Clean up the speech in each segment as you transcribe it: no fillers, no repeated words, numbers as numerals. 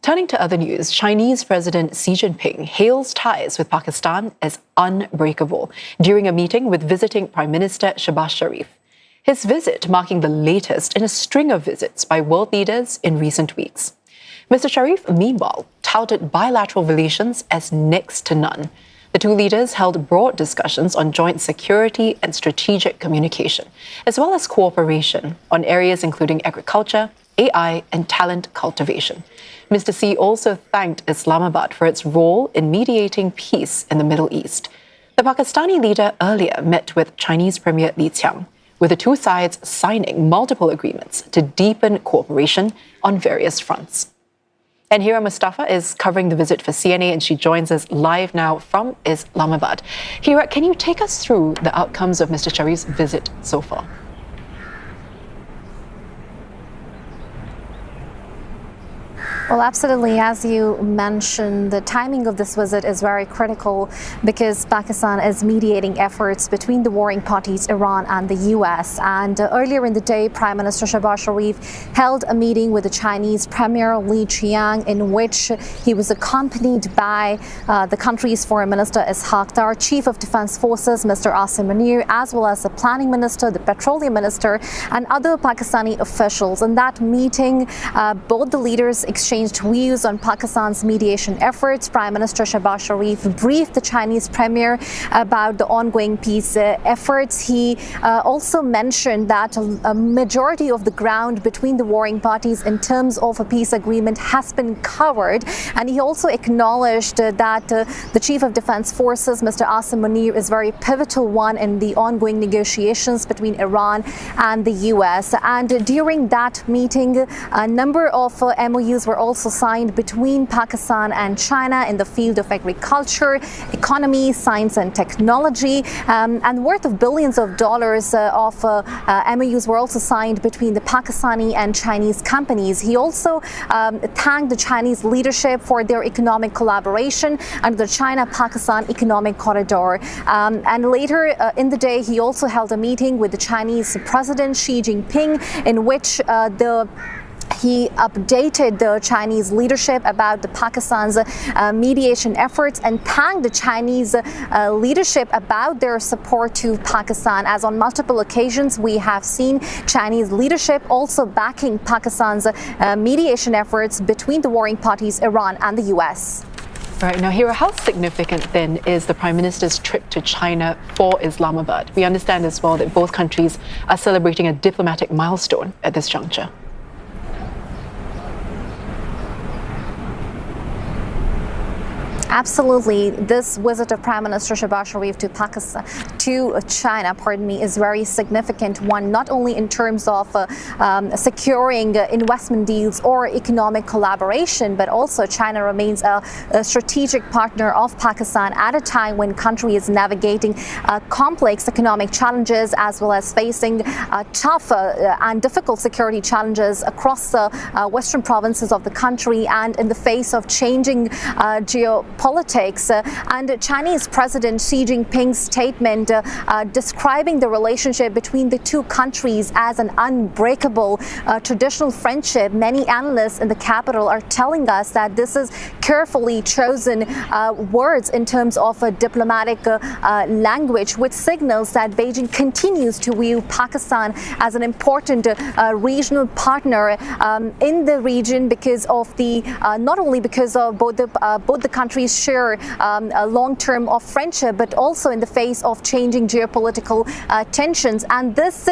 Turning to other news, Chinese President Xi Jinping hails ties with Pakistan as unbreakable during a meeting with visiting Prime Minister Shehbaz Sharif. His visit marking the latest in a string of visits by world leaders in recent weeks. Mr. Sharif, meanwhile, touted bilateral relations as next to none. The two leaders held broad discussions on joint security and strategic communication, as well as cooperation on areas including agriculture, AI, and talent cultivation. Mr. Xi also thanked Islamabad for its role in mediating peace in the Middle East. The Pakistani leader earlier met with Chinese Premier Li Qiang, with the two sides signing multiple agreements to deepen cooperation on various fronts. And Hira Mustafa is covering the visit for CNA, and she joins us live now from Islamabad. Hira, can you take us through the outcomes of Mr. Sharif's visit so far? Well, absolutely. As you mentioned, the timing of this visit is very critical because Pakistan is mediating efforts between the warring parties, Iran and the US. And earlier in the day, Prime Minister Shehbaz Sharif held a meeting with the Chinese Premier Li Qiang, in which he was accompanied by the country's Foreign Minister Ishaq Dar, Chief of Defense Forces Mr. Asim Munir, as well as the Planning Minister, the Petroleum Minister, and other Pakistani officials. In that meeting, both the leaders exchanged views on Pakistan's mediation efforts. Prime Minister Shehbaz Sharif briefed the Chinese Premier about the ongoing peace efforts. He also mentioned that a majority of the ground between the warring parties in terms of a peace agreement has been covered. And he also acknowledged that the Chief of Defense Forces, Mr. Asim Munir, is a very pivotal one in the ongoing negotiations between Iran and the US. And during that meeting, a number of MOUs were also signed between Pakistan and China in the field of agriculture, economy, science and technology, and worth of billions of dollars of MOUs were also signed between the Pakistani and Chinese companies. He also thanked the Chinese leadership for their economic collaboration under the China-Pakistan Economic Corridor. And later in the day, he also held a meeting with the Chinese President Xi Jinping, in which he updated the Chinese leadership about the Pakistan's mediation efforts and thanked the Chinese leadership about their support to Pakistan. As on multiple occasions, we have seen Chinese leadership also backing Pakistan's mediation efforts between the warring parties, Iran and the US. Right. Now, Hira, how significant then is the Prime Minister's trip to China for Islamabad? We understand as well that both countries are celebrating a diplomatic milestone at this juncture. Absolutely. This visit of Prime Minister Shehbaz Sharif to China, is very significant one, not only in terms of securing investment deals or economic collaboration, but also China remains a strategic partner of Pakistan at a time when country is navigating complex economic challenges, as well as facing tough and difficult security challenges across the western provinces of the country, and in the face of changing geopolitics. And Chinese President Xi Jinping's statement describing the relationship between the two countries as an unbreakable traditional friendship. Many analysts in the capital are telling us that this is carefully chosen words in terms of a diplomatic language, which signals that Beijing continues to view Pakistan as an important regional partner in the region because of the not only because of both the countries share a long-term of friendship, but also in the face of changing geopolitical tensions. And this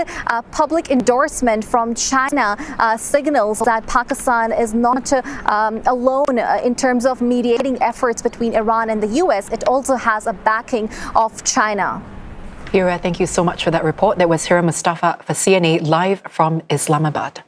public endorsement from China signals that Pakistan is not alone in terms of mediating efforts between Iran and the US. It also has a backing of China. Hira, thank you so much for that report. That was Hira Mustafa for CNA live from Islamabad.